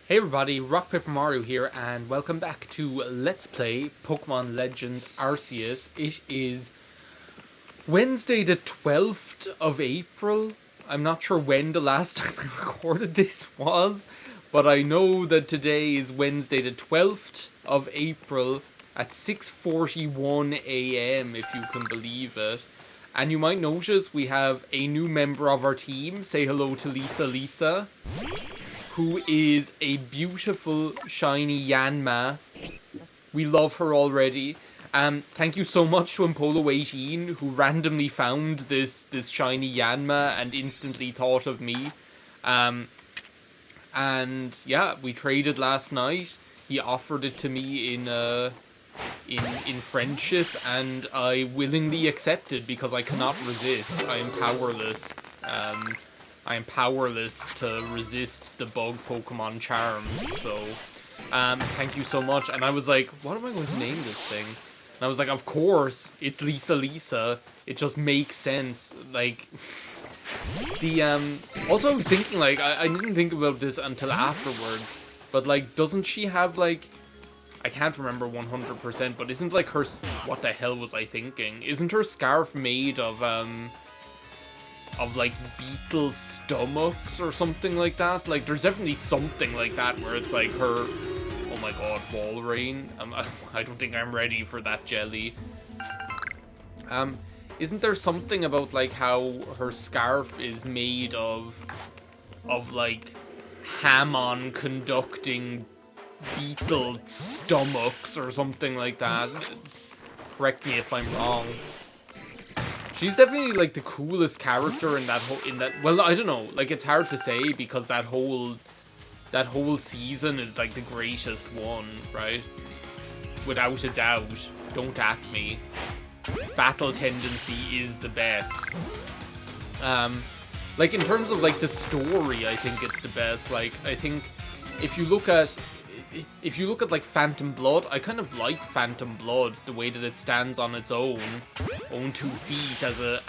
Hey everybody, RockPaperMario here, and welcome back to Let's Play Pokemon Legends Arceus. It is Wednesday the 12th of April. I'm not sure when the last time I recorded this was, but I know that today is Wednesday the 12th of April at 6:41 AM, if you can believe it. And you might notice we have a new member of our team. Say hello to Lisa, who is a beautiful, shiny Yanma. We love her already. Thank you so much to Impolo18, who randomly found this shiny Yanma and instantly thought of me. And yeah, we traded last night. He offered it to me in friendship, and I willingly accepted because I cannot resist. I am powerless. I am powerless to resist the bug Pokemon charms, so thank you so much. And I was like, what am I going to name this thing? And I was like, of course, it's Lisa. It just makes sense. Like, also I was thinking, like, I didn't think about this until afterwards, but, like, doesn't she have, like, I can't remember 100%, but isn't, like, her, what the hell was I thinking? Isn't her scarf made of like beetle stomachs or something like that? Like, there's definitely something like that where it's like her. Oh my god, Walrein. I don't think I'm ready for that jelly. Isn't there something about like how her scarf is made of like Hamon conducting beetle stomachs or something like that? Correct me if I'm wrong. She's definitely, like, the coolest character in that well, I don't know, like, it's hard to say because that whole season is, like, the greatest one, right? Without a doubt. Don't at me. Battle Tendency is the best. Like, in terms of, like, the story, I think it's the best. Like, I think if you look at like Phantom Blood, I kind of like Phantom Blood, the way that it stands on its own 2 feet as a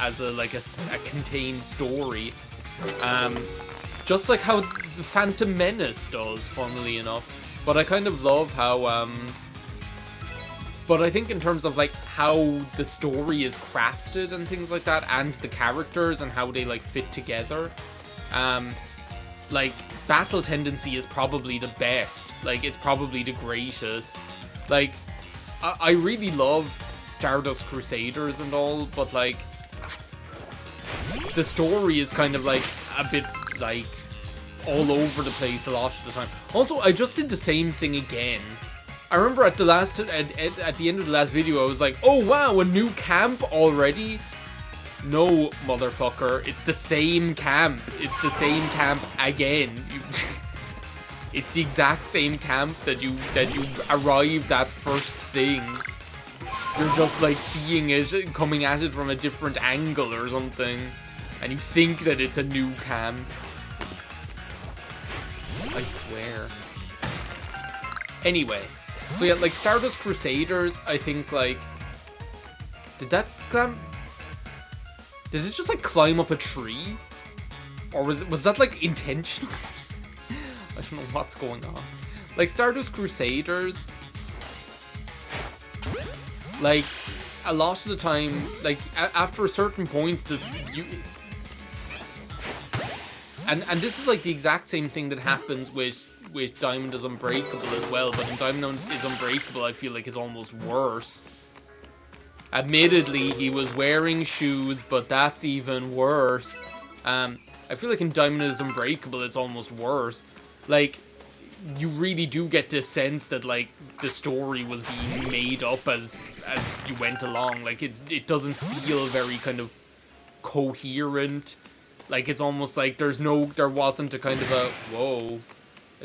contained story. Just like how the Phantom Menace does, funnily enough. But I kind of love how but I think in terms of like how the story is crafted and things like that, and the characters and how they like fit together, like, Battle Tendency is probably the best. Like, it's probably the greatest. Like, I really love Stardust Crusaders and all, but, like, the story is kind of, like, a bit, like, all over the place a lot of the time. Also, I just did the same thing again. I remember at the end of the last video, I was like, oh wow, a new camp already? No, motherfucker, it's the same camp. It's the same camp again. It's the exact same camp that you arrived at first thing. You're just like seeing it, coming at it from a different angle or something, and you think that it's a new camp. I swear. Anyway, so yeah, like Stardust Crusaders, I think, like, did it just, like, climb up a tree? Or was that, like, intentional? I don't know what's going on. Like, Stardust Crusaders, like, a lot of the time, like, after a certain point, and this is, like, the exact same thing that happens with Diamond is Unbreakable as well, but in Diamond is Unbreakable, I feel like it's almost worse. Admittedly, he was wearing shoes, but that's even worse. I feel like in Diamond is Unbreakable, it's almost worse. Like, you really do get this sense that, like, the story was being made up as you went along. Like, it doesn't feel very kind of coherent. Like, it's almost like there wasn't a kind of a, whoa.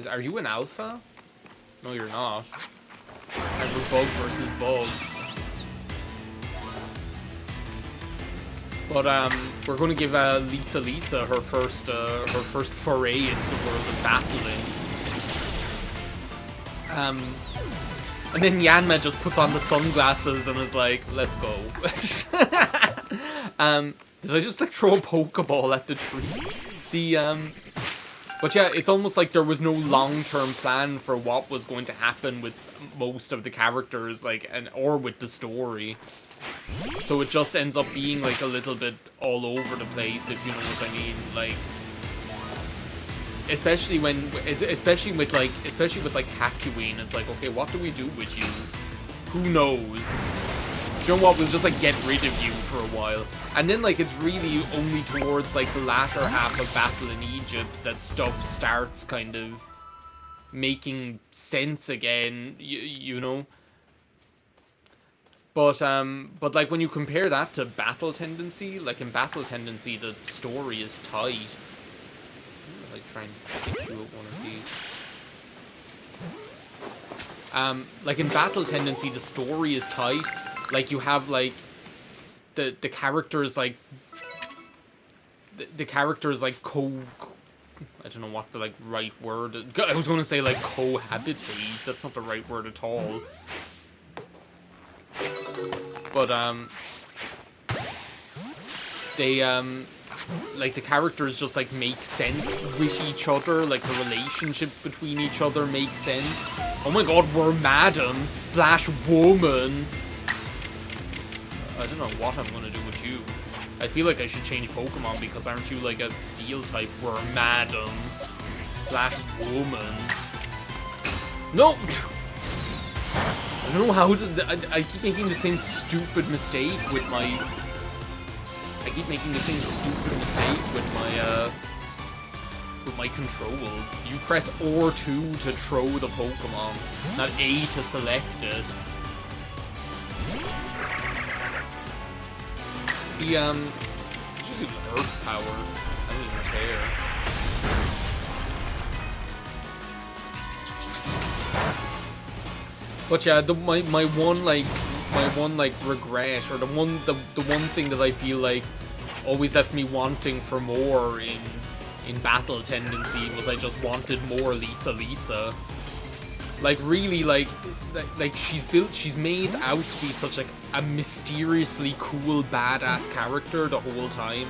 Are you an alpha? No, you're not. And we're bug versus bug. But we're going to give Lisa her first foray into the world of battling. And then Yanma just puts on the sunglasses and is like, "Let's go." Did I just like throw a Pokeball at the tree? But yeah, it's almost like there was no long-term plan for what was going to happen with most of the characters, like, or with the story. So it just ends up being like a little bit all over the place, if you know what I mean. Like, especially with Kakyoin, it's like, okay, what do we do with you? Who knows? Do you know what? We'll just like get rid of you for a while. And then like it's really only towards like the latter half of Battle in Egypt that stuff starts kind of making sense again, you know? But like when you compare that to Battle Tendency, like in Battle Tendency the story is tight. Like try and shoot one of these. Like in Battle Tendency the story is tight. Like you have like the characters like the characters like I don't know what the like right word. I was going to say like cohabitate. That's not the right word at all. But they like the characters just like make sense with each other. Like the relationships between each other make sense. Oh my god, we're Madam Splash Woman. I don't know what I'm gonna do with you. I feel like I should change Pokemon because aren't you like a Steel type? We're Madam Splash Woman. No! I don't know how I keep making the same stupid mistake with my... I keep making the same stupid mistake with my controls. You press R2 to throw the Pokemon, not A to select it. The, just do Earth Power. I don't even care. But yeah, my one regret, or the one thing that I feel like always left me wanting for more in Battle Tendency was I just wanted more Lisa. Like really, like she's made out to be such like a mysteriously cool badass character the whole time,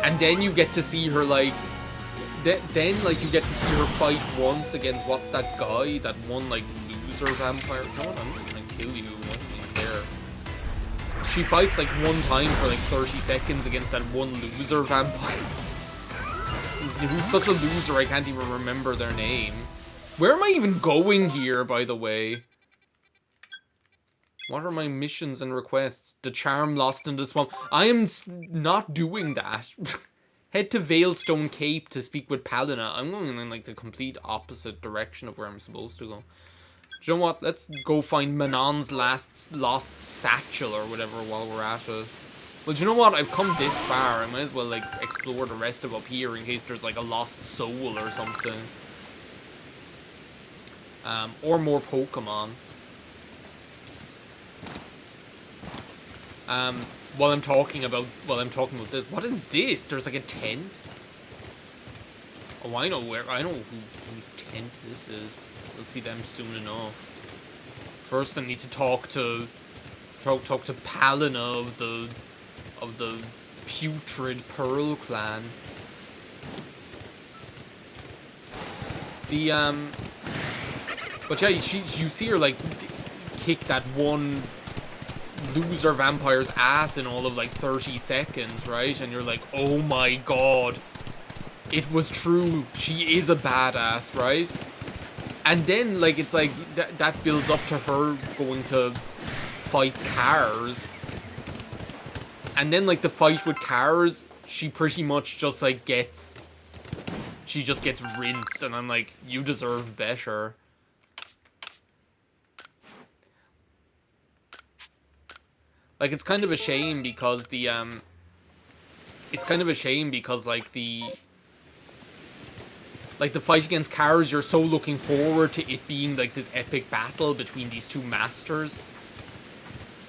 and then you get to see her like, then like you get to see her fight once against what's that guy, that one like loser vampire. You know what? I'm just gonna kill you. I don't even care. She fights like one time for like 30 seconds against that one loser vampire. Who's such a loser I can't even remember their name. Where am I even going here, by the way? What are my missions and requests? The charm lost in the swamp. I am not doing that. Head to Veilstone Cape to speak with Palina. I'm going in like the complete opposite direction of where I'm supposed to go. Do you know what? Let's go find Manon's lost satchel or whatever while we're at it. Well, do you know what? I've come this far. I might as well like explore the rest of up here in case there's like a lost soul or something. Or more Pokemon. While I'm talking about this, what is this? There's like a tent. Oh, I know whose tent this is. We'll see them soon enough. First, I need to talk to Palina of the putrid Pearl clan. But yeah, you see her like kick that one loser vampire's ass in all of like 30 seconds, right? And you're like, oh my god, it was true. She is a badass, right? And then like it's like that builds up to her going to fight Cars. And then like the fight with Cars, she pretty much just like gets rinsed, and I'm like, you deserve better. Like, it's kind of a shame because the, like, the fight against Cars, you're so looking forward to it being, like, this epic battle between these two masters.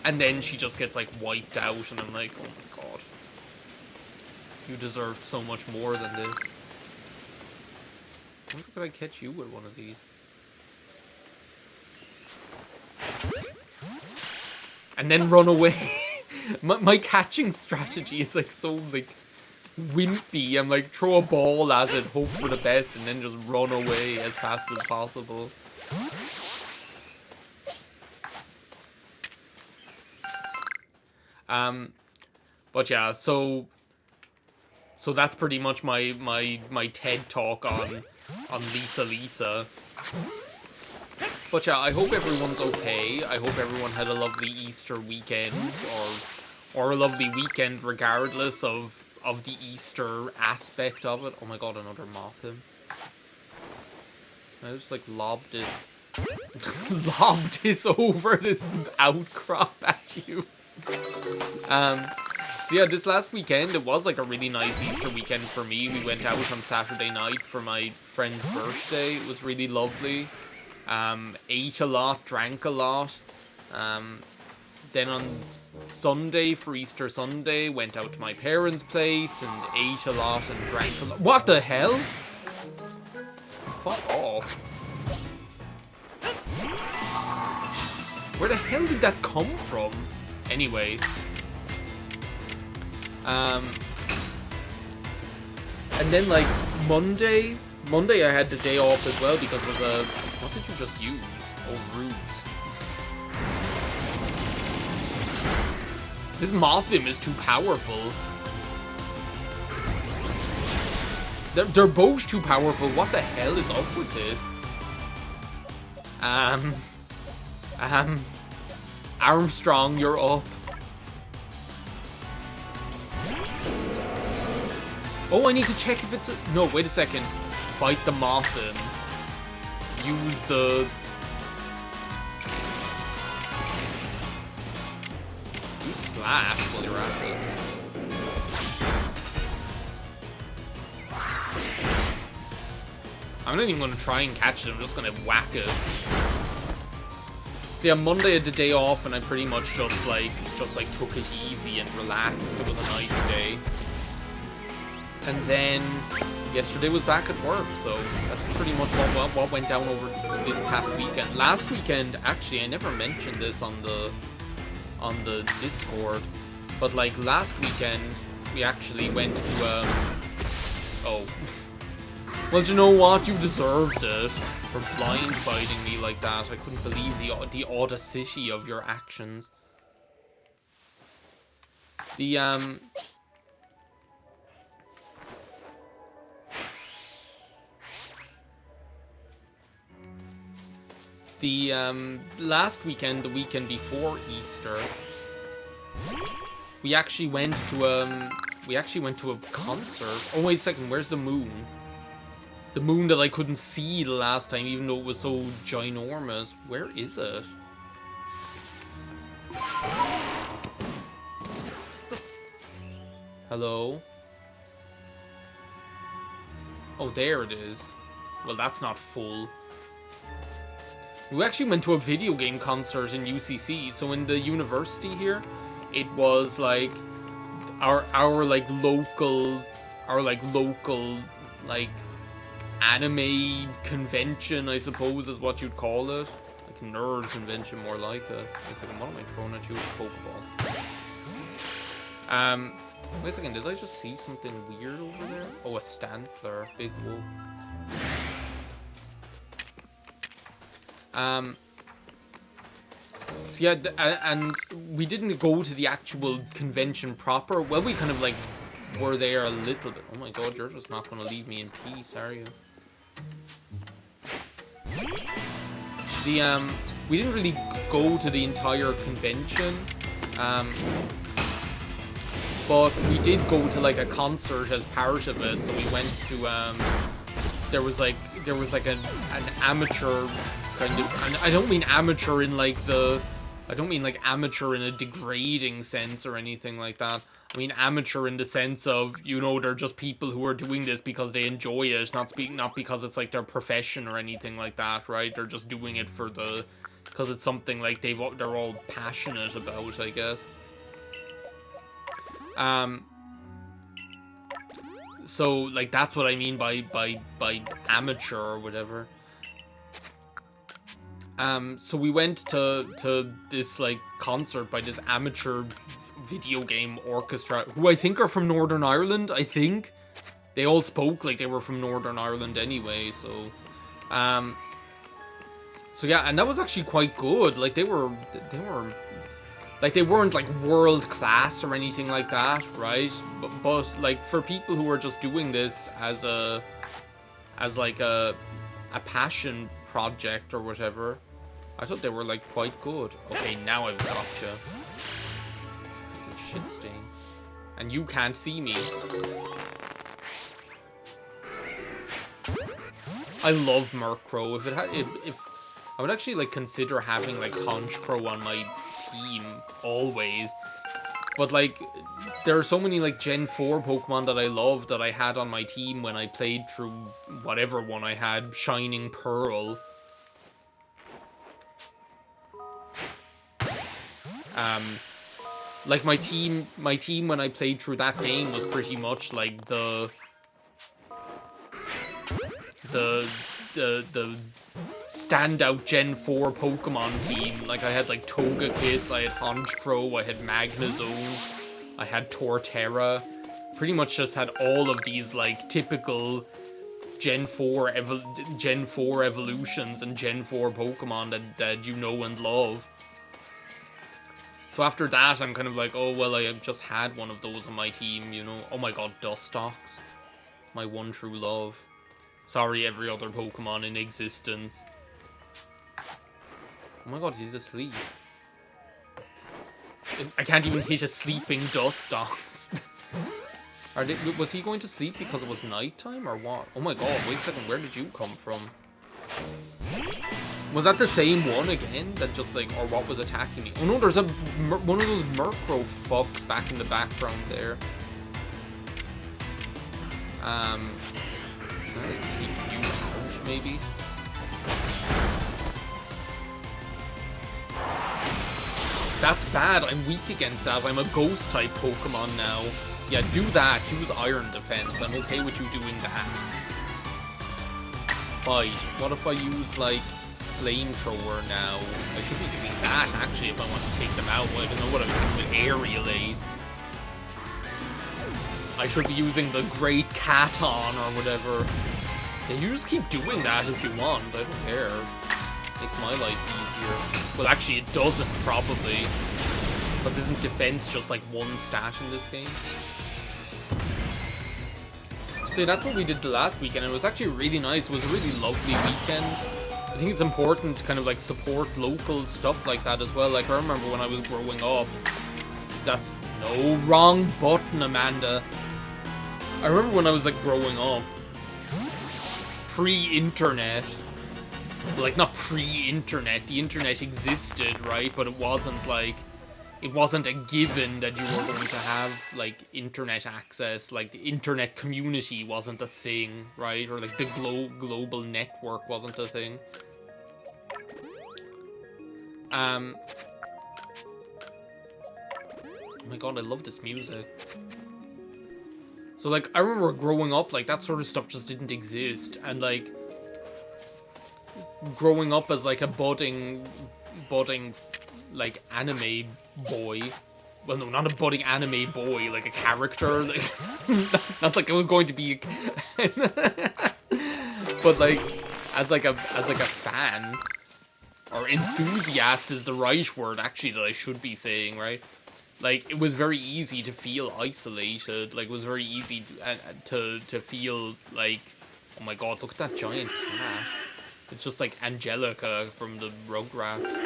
And then she just gets, like, wiped out, and I'm like, oh my god. You deserved so much more than this. I wonder if I catch you with one of these. And then run away. my catching strategy is like so like wimpy and like throw a ball at it, hope for the best, and then just run away as fast as possible. But yeah, so that's pretty much my TED talk on Lisa. But yeah, I hope everyone's okay. I hope everyone had a lovely Easter weekend, or a lovely weekend regardless of the Easter aspect of it. Oh my god, another moth him. I just like lobbed this over this outcrop at you. So yeah, this last weekend, it was like a really nice Easter weekend for me. We went out on Saturday night for my friend's birthday. It was really lovely. Ate a lot, drank a lot. Then on Sunday, for Easter Sunday, went out to my parents' place and ate a lot and drank a lot. What the hell? Fuck off. Where the hell did that come from? Anyway. And then like Monday I had the day off as well because it was a... What did you just use? Oh, roost. This Mothim is too powerful. They're both too powerful. What the hell is up with this? Armstrong, you're up. Oh, I need to check if it's a... No, wait a second. Fight the Mothim. Use the... Use slash while you're at it. I'm not even going to try and catch it. I'm just going to whack it. So yeah, Monday I had the day off and I pretty much just like took it easy and relaxed. It was a nice day. And then yesterday was back at work, so that's pretty much what went down over this past weekend. Last weekend, actually, I never mentioned this on the Discord, but like last weekend we actually went to oh. Well, do you know what? You deserved it for blindsiding me like that. I couldn't believe the audacity of your actions. The last weekend, the weekend before Easter, we actually went to a concert. Oh wait a second, where's the moon? The moon that I couldn't see the last time, even though it was so ginormous. Where is it? Hello? Oh, there it is. Well, that's not full. We actually went to a video game concert in UCC. So in the university here, it was like our local anime convention, I suppose is what you'd call it. Like nerd convention, more like it. Wait a second, what am I throwing at you with a Pokeball? Wait a second, did I just see something weird over there? Oh, a Stantler, big wolf. So yeah, and we didn't go to the actual convention proper. Well, we kind of like were there a little bit. Oh my god, you're just not going to leave me in peace, are you? We didn't really go to the entire convention, but we did go to like a concert as part of it. So we went to there was like an amateur kind of, and I don't mean amateur in like I don't mean like amateur in a degrading sense or anything like that. I mean amateur in the sense of, you know, they're just people who are doing this because they enjoy it, not because it's like their profession or anything like that, right? They're just doing it for because it's something like they're all passionate about, I guess. So like that's what I mean by amateur or whatever. So we went to this like concert by this amateur video game orchestra, who I think are from Northern Ireland, I think. They all spoke like they were from Northern Ireland anyway, so... So yeah, and that was actually quite good. Like, they weren't, like, world-class or anything like that, right? But, like, for people who are just doing this as a passion project or whatever, I thought they were, like, quite good. Okay, now I've gotcha. Shit stain. And you can't see me. I love Murkrow. If I would actually, like, consider having, like, Honchkrow on my team always. But, like, there are so many, like, Gen 4 Pokemon that I love that I had on my team when I played through whatever one I had, Shining Pearl. Like, my team when I played through that game was pretty much, like, the standout Gen 4 Pokemon team. Like, I had, like, Togekiss, I had Honchkrow, I had Magnezone, I had Torterra. Pretty much just had all of these, like, typical Gen 4 evolutions and Gen 4 Pokemon that you know and love. So after that, I'm kind of like, oh, well, I just had one of those on my team, you know? Oh my god, Dustox. My one true love. Sorry, every other Pokemon in existence. Oh my god, he's asleep. I can't even hit a sleeping Dustox. Was he going to sleep because it was nighttime or what? Oh my god, wait a second, where did you come from? Was that the same one again that just like, or what was attacking me? Oh no, there's one of those Murkrow fucks back in the background there. Take you out, maybe? That's bad, I'm weak against that. I'm a ghost type Pokemon now. Yeah, do that. Use Iron Defense. I'm okay with you doing that. Fight. What if I use, like, Flamethrower now? I should be doing that, actually, if I want to take them out. Well, I don't know what I was doing with Aerial Ace. I should be using the Great Katon or whatever. Yeah, you just keep doing that if you want. I don't care. Makes my life easier. Well, actually, it doesn't, probably. Because isn't defense just, like, one stat in this game? So yeah, that's what we did the last weekend. It was actually really nice. It was a really lovely weekend. I think it's important to kind of, like, support local stuff like that as well. Like, I remember when I was growing up. That's no wrong button, Amanda. I remember when I was, like, growing up. Pre-internet. Like, not pre-internet. The internet existed, right? But it wasn't, like... It wasn't a given that you were going to have, like, internet access. Like, the internet community wasn't a thing, right? Or, like, the global network wasn't a thing. Oh my god, I love this music. So, like, I remember growing up, like, that sort of stuff just didn't exist. And, like, growing up as, like, a budding, like, anime boy. Well, no, not a budding anime boy, like a character. Like, not like I was going to be but, like, as like a fan. Or enthusiast is the right word, actually, that I should be saying, right? Like, it was very easy to feel isolated. Like, it was very easy to feel like, oh my god, look at that giant cat. It's just like Angelica from the Rugrats.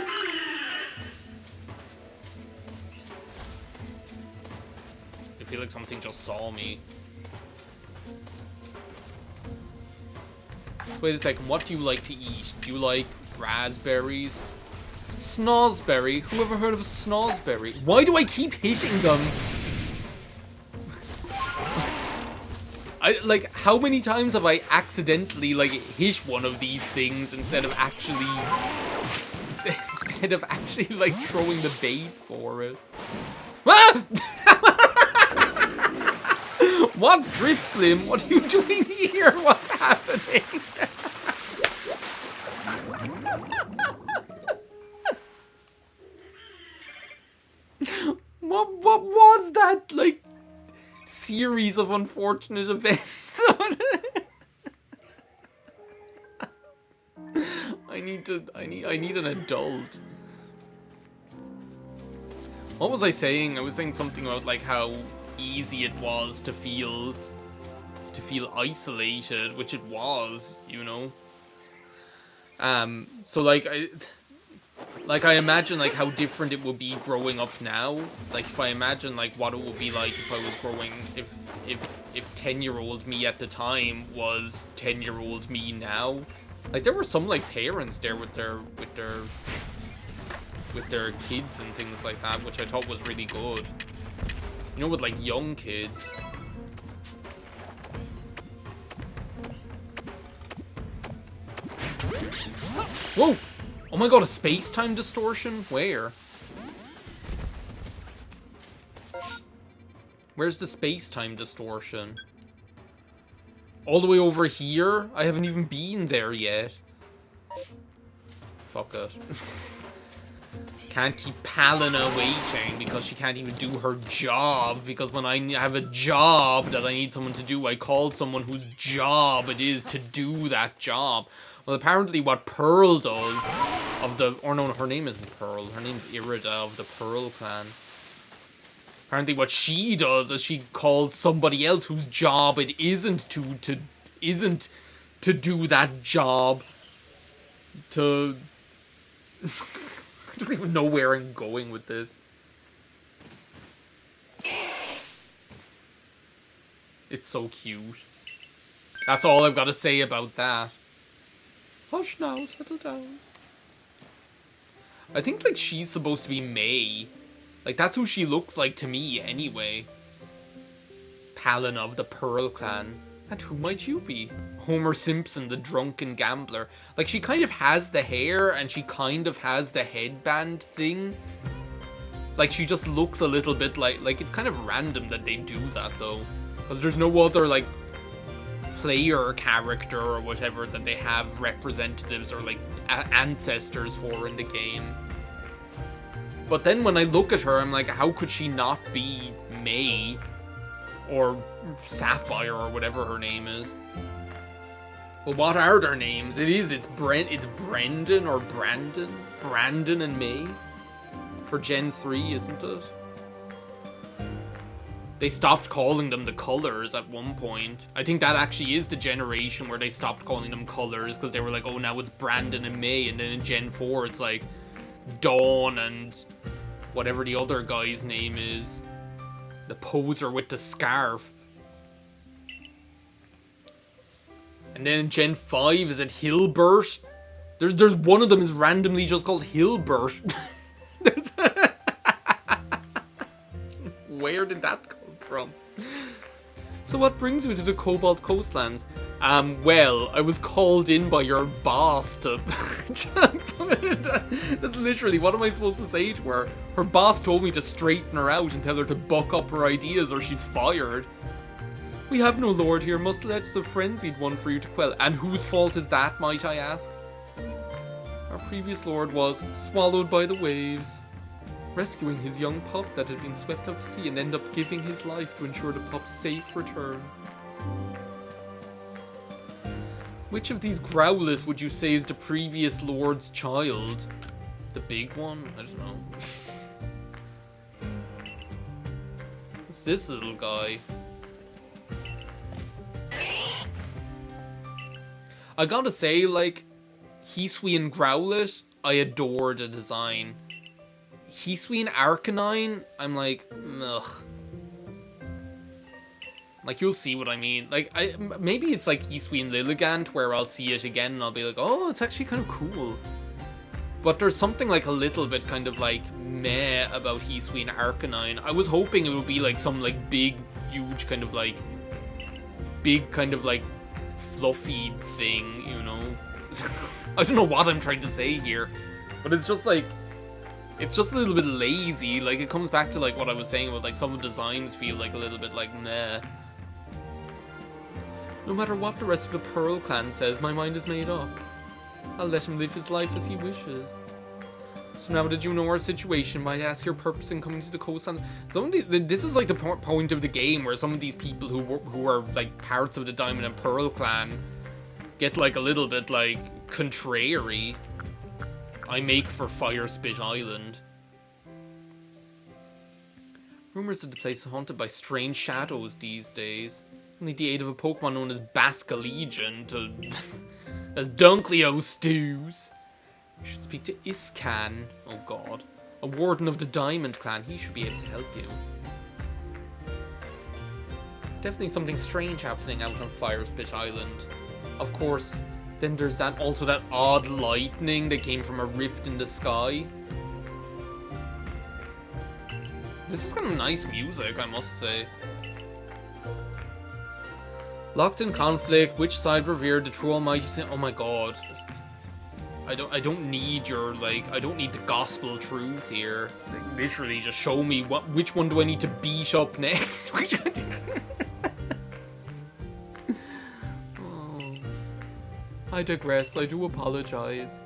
I feel like something just saw me. Wait a second, what do you like to eat? Do you like raspberries? Snozberry? Who ever heard of a snozberry? Why do I keep hitting them? Like, how many times have I accidentally, like, hit one of these things instead of actually, like, throwing the bait for it? Ah! What, Driftblim? What are you doing here? What's happening? What? What was that, like, series of unfortunate events? I need an adult. What was I saying? I was saying something about, like, how easy it was to feel isolated, which it was, you know. So like I imagine like how different it would be growing up now. Like if I imagine like what it would be like if I was growing, if 10-year-old me at the time was 10-year-old me now. Like there were some like parents there with their kids and things like that, which I thought was really good. You know, with like young kids. Whoa! Oh my god, a space-time distortion? Where? Where's the space-time distortion? All the way over here? I haven't even been there yet. Fuck it. Can't keep Palina waiting because she can't even do her job. Because when I have a job that I need someone to do, I call someone whose job it is to do that job. Well, apparently what Pearl does of the... Or no, her name isn't Pearl. Her name's Irida of the Pearl clan. Apparently what she does is she calls somebody else whose job it isn't to do that job to... I don't even know where I'm going with this. It's so cute. That's all I've got to say about that. Hush now, settle down. I think, like, she's supposed to be May. Like, that's who she looks like to me, anyway. Palin of the Pearl clan. And who might you be? Homer Simpson, the drunken gambler. Like, she kind of has the hair, and she kind of has the headband thing. Like, she just looks a little bit like, it's kind of random that they do that, though. Because there's no other, like, player character or whatever that they have representatives or like ancestors for in the game. But then when I look at her, I'm like, how could she not be May or Sapphire or whatever her name is? Well, what are their names? It's Brendan or Brandon and May for Gen 3, isn't it? They stopped calling them the Colors at one point. I think that actually is the generation where they stopped calling them Colors, because they were like, oh, now it's Brandon and May, and then in Gen 4 it's like Dawn and whatever the other guy's name is. The poser with the scarf. And then in Gen 5, is it Hilbert? There's one of them is randomly just called Hilbert. Where did that come from? So what brings me to the Cobalt Coastlands? Well, I was called in by your boss to... That's literally, what am I supposed to say to her? Her boss told me to straighten her out and tell her to buck up her ideas or she's fired. We have no lord here, must let us have frenzied one for you to quell. And whose fault is that, might I ask? Our previous lord was swallowed by the waves, rescuing his young pup that had been swept out to sea and end up giving his life to ensure the pup's safe return. Which of these Growlithe would you say is the previous lord's child? The big one? I don't know. It's this little guy. I gotta say, like, Hisui and Growlithe, I adore the design. Hisui and Arcanine, I'm like, ugh. Like, you'll see what I mean. Like, maybe it's like Hisui and Lilligant, where I'll see it again and I'll be like, oh, it's actually kind of cool. But there's something like a little bit kind of like meh about Hisui and Arcanine. I was hoping it would be like some like big, huge kind of like, fluffy thing, you know? I don't know what I'm trying to say here, but it's just like, it's just a little bit lazy. Like, it comes back to like what I was saying about like some of the designs feel like a little bit like nah. No matter what the rest of the Pearl clan says, my mind is made up. I'll let him live his life as he wishes. So now that you know our situation, might ask your purpose in coming to the coastlands. This is like the point of the game where some of these people who are like parts of the Diamond and Pearl clan get like a little bit like contrary. I make for Fire Spit Island. Rumors of the place is haunted by strange shadows these days. I need the aid of a Pokemon known as Bascalegion to as Dunkleo stews. We should speak to Iscan. Oh god. A warden of the Diamond Clan. He should be able to help you. Definitely something strange happening out on Fire Spit Island. Of course, then there's that odd lightning that came from a rift in the sky. This is kind of nice music, I must say. Locked in conflict, which side revered the true almighty sin? Oh my god. I don't need your, like, I don't need the gospel truth here. Like, literally, just show me which one do I need to beat up next? Oh. I digress, I do apologize.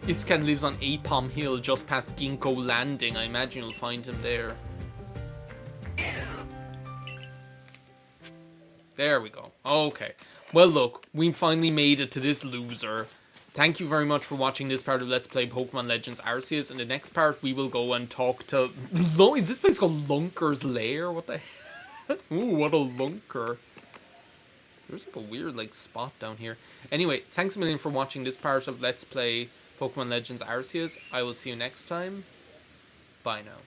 Iscan lives on Apom Hill, just past Ginkgo Landing. I imagine you'll find him there. There we go. Okay. Well, look, we finally made it to this loser. Thank you very much for watching this part of Let's Play Pokemon Legends Arceus. In the next part, we will go and talk to... Is this place called Lunker's Lair? What the hell? Ooh, what a lunker. There's like a weird like spot down here. Anyway, thanks a million for watching this part of Let's Play Pokemon Legends Arceus. I will see you next time. Bye now.